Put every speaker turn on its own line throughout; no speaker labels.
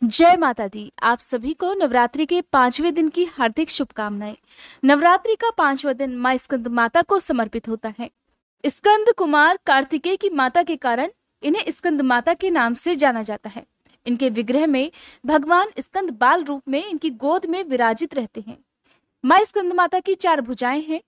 जय माता दी। आप सभी को नवरात्रि के 5वें दिन की हार्दिक शुभकामनाएं। नवरात्रि का 5वां दिन माँ स्कंद माता को समर्पित होता है। स्कंद कुमार कार्तिकेय की माता के कारण इन्हें स्कंद माता के नाम से जाना जाता है। इनके विग्रह में भगवान स्कंद बाल रूप में इनकी गोद में विराजित रहते हैं। माँ स्कंद माता की 4 भुजाएं हैं।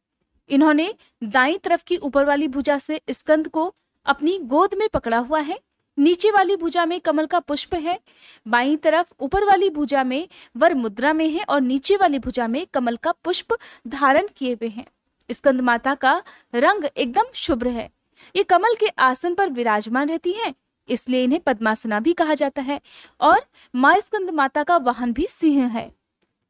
इन्होंने दाईं तरफ की ऊपर वाली भुजा से स्कंद को अपनी गोद में पकड़ा हुआ है। नीचे वाली भुजा में कमल का पुष्प है। बाईं तरफ ऊपर वाली भुजा में वर मुद्रा में है और नीचे वाली भुजा में कमल का पुष्प धारण किए हुए हैं। स्कंद माता का रंग एकदम शुभ्र है। ये कमल के आसन पर विराजमान रहती हैं, इसलिए इन्हें पद्मासना भी कहा जाता है। और माँ स्कंद माता का वाहन भी सिंह है।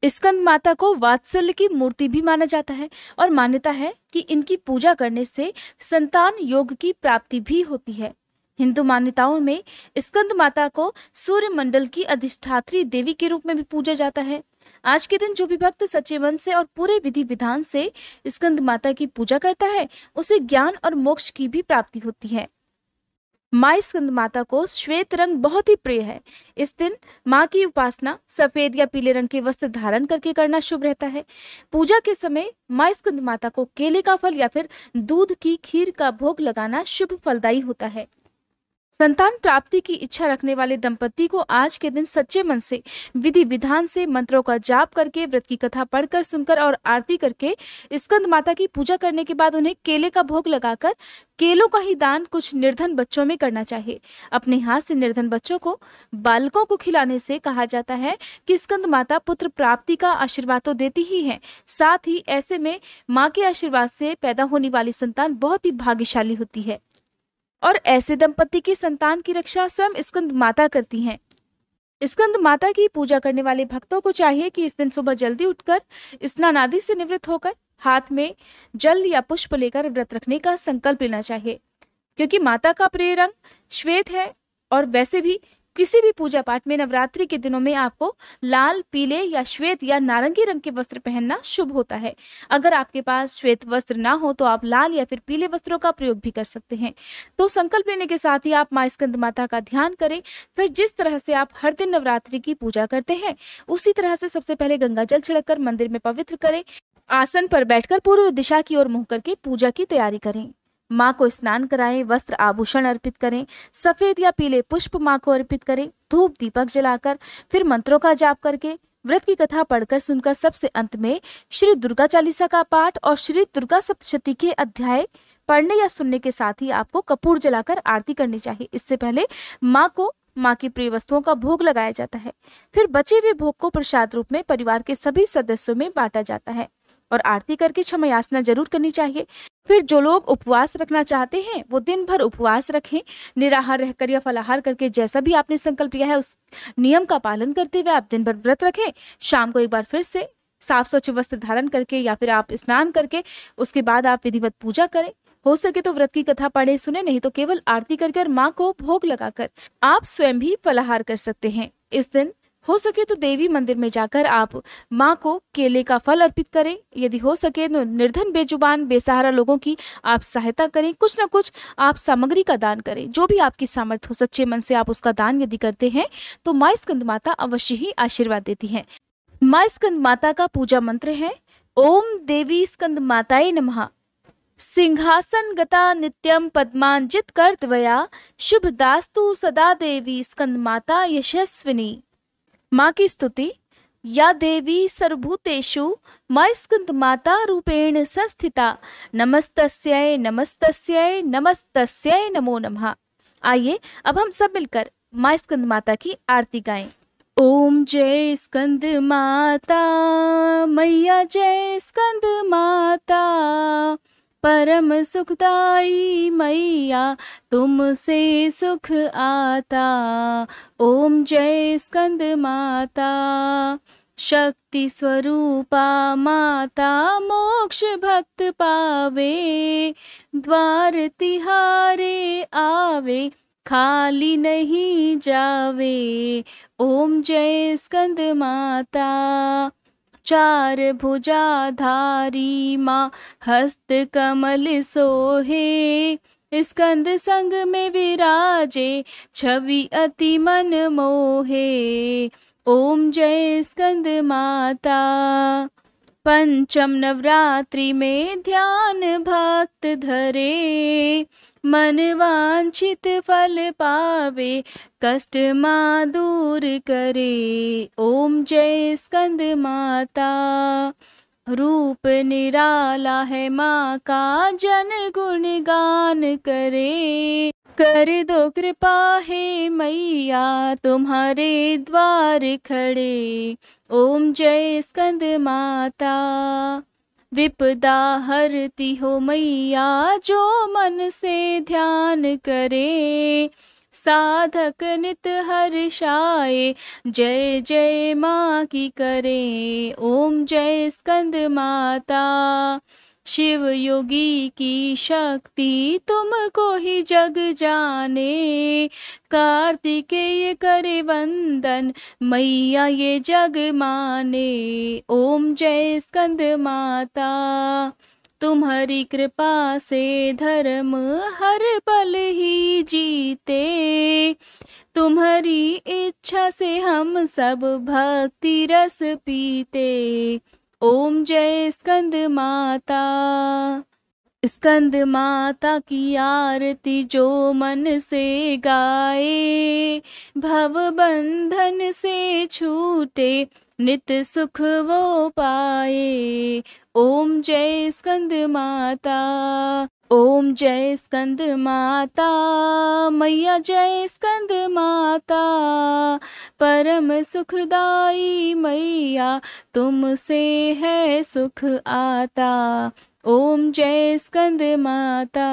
स्कंद माता को वात्सल्य की मूर्ति भी माना जाता है और मान्यता है कि इनकी पूजा करने से संतान योग की प्राप्ति भी होती है। हिंदू मान्यताओं में स्कंद माता को सूर्य मंडल की अधिष्ठात्री देवी के रूप में भी पूजा जाता है। आज के दिन जो भी भक्त सच्चे मन से और पूरे विधि विधान से स्कंद माता की पूजा करता है, उसे ज्ञान और मोक्ष की भी प्राप्ति होती है। माँ स्कंद माता को श्वेत रंग बहुत ही प्रिय है। इस दिन माँ की उपासना सफेद या पीले रंग के वस्त्र धारण करके करना शुभ रहता है। पूजा के समय माँ स्कंद माता को केले का फल या फिर दूध की खीर का भोग लगाना शुभ फलदायी होता है। संतान प्राप्ति की इच्छा रखने वाले दंपति को आज के दिन सच्चे मन से विधि विधान से मंत्रों का जाप करके, व्रत की कथा पढ़कर, सुनकर और आरती करके स्कंद माता की पूजा करने के बाद उन्हें केले का भोग लगाकर केलों का ही दान कुछ निर्धन बच्चों में करना चाहिए। अपने हाथ से निर्धन बच्चों को बालकों को खिलाने से कहा जाता है कि स्कंद माता पुत्र प्राप्ति का आशीर्वाद तो देती ही है, साथ ही ऐसे में माँ के आशीर्वाद से पैदा होने वाली संतान बहुत ही भाग्यशाली होती है और ऐसे दंपति की संतान की रक्षा स्वयं स्कंद माता करती हैं। स्कंद माता की पूजा करने वाले भक्तों को चाहिए कि इस दिन सुबह जल्दी उठकर स्नान आदि से निवृत्त होकर हाथ में जल या पुष्प लेकर व्रत रखने का संकल्प लेना चाहिए, क्योंकि माता का प्रिय रंग श्वेत है। और वैसे भी किसी भी पूजा पाठ में नवरात्रि के दिनों में आपको लाल, पीले या श्वेत या नारंगी रंग के वस्त्र पहनना शुभ होता है। अगर आपके पास श्वेत वस्त्र ना हो तो आप लाल या फिर पीले वस्त्रों का प्रयोग भी कर सकते हैं। तो संकल्प लेने के साथ ही आप माँ स्कंद माता का ध्यान करें। फिर जिस तरह से आप हर दिन नवरात्रि की पूजा करते हैं, उसी तरह से सबसे पहले गंगा जल छिड़क कर मंदिर में पवित्र करें। आसन पर बैठकर पूर्व दिशा की ओर मुंह करके पूजा की तैयारी करें। माँ को स्नान कराएं, वस्त्र आभूषण अर्पित करें, सफेद या पीले पुष्प माँ को अर्पित करें, धूप दीपक जलाकर, फिर मंत्रों का जाप करके, व्रत की कथा पढ़कर सुनकर सबसे अंत में श्री दुर्गा चालीसा का पाठ और श्री दुर्गा सप्तशती के अध्याय पढ़ने या सुनने के साथ ही आपको कपूर जलाकर आरती करनी चाहिए। इससे पहले माँ को माँ की प्रिय वस्तुओं का भोग लगाया जाता है। फिर बचे हुए भोग को प्रसाद रूप में परिवार के सभी सदस्यों में बांटा जाता है और आरती करके क्षमा याचना जरूर करनी चाहिए। फिर जो लोग उपवास रखना चाहते हैं वो दिन भर उपवास रखें। निराहार रहकर या फलाहार करके जैसा भी आपने संकल्प लिया है उस नियम का पालन करते हुए आप दिन भर व्रत रखें। शाम को एक बार फिर से साफ स्वच्छ वस्त्र धारण करके या फिर आप स्नान करके उसके बाद आप विधिवत पूजा करें। हो सके तो व्रत की कथा पढ़े सुने, नहीं तो केवल आरती करके और माँ को भोग लगाकर आप स्वयं भी फलाहार कर सकते हैं। इस दिन हो सके तो देवी मंदिर में जाकर आप माँ को केले का फल अर्पित करें। यदि हो सके तो निर्धन, बेजुबान, बेसहारा लोगों की आप सहायता करें। कुछ न कुछ आप सामग्री का दान करें। जो भी आपकी सामर्थ्य हो, सच्चे मन से आप उसका दान यदि करते हैं तो माँ स्कंद माता अवश्य ही आशीर्वाद देती हैं। माँ स्कंद माता का पूजा मंत्र है ओम देवी स्कंद माताये नमः। सिंहासन गता नित्यम पद्मांजित कर त्वया, शुभ दास्तु सदा देवी स्कंद माता यशस्विनी। माँ की स्तुति। या देवी सर्वभूतेषु माँ स्कंद माता रूपेण संस्थिता, नमस्तस्यै नमस्तस्यै नमस्तस्यै नमो नमः। आइए अब हम सब मिलकर माँ स्कंद माता की आरती गाएं। ओम जय स्कंद माता मैया, जय स्कंद माता परम सुखदाई मैया, तुमसे सुख आता। ओम जय स्कंद माता शक्ति स्वरूपा माता, मोक्ष भक्त पावे, द्वार तिहारे आवे, खाली नहीं जावे। ओम जय स्कंद माता। चार भुजाधारी माँ हस्त कमल सोहे, स्कंद संग में विराजे, छवि अति मन मोहे। ओम जय स्कंद माता। पंचम नवरात्रि में ध्यान भक्त धरे, मन वांछित फल पावे, कष्ट माँ दूर करे। ओम जय स्कंद माता। रूप निराला है माँ का, जन गुणगान करे। कर दो कृपा हे मैया, तुम्हारे द्वार खड़े। ओम जय स्कंद माता। विपदा हरती हो मैया, जो मन से ध्यान करे। साधक नित हर्षाए, जय जय माँ की करे। ओम जय स्कंद माता। शिव योगी की शक्ति तुमको ही जग जाने, कार्तिकेय करे वंदन, मैया ये जग माने। ओम जय स्कंद माता। तुम्हारी कृपा से धर्म हर पल ही जीते, तुम्हारी इच्छा से हम सब भक्ति रस पीते। ओम जय स्कंद माता। स्कंद माता की आरती जो मन से गाए, भव बंधन से छूटे, नित सुख वो पाए। ओम जय स्कंद माता। ओम जय स्कंद माता, मैया जय स्कंद माता। परम सुखदाई मैया, तुमसे है सुख आता। ओम जय स्कंद माता।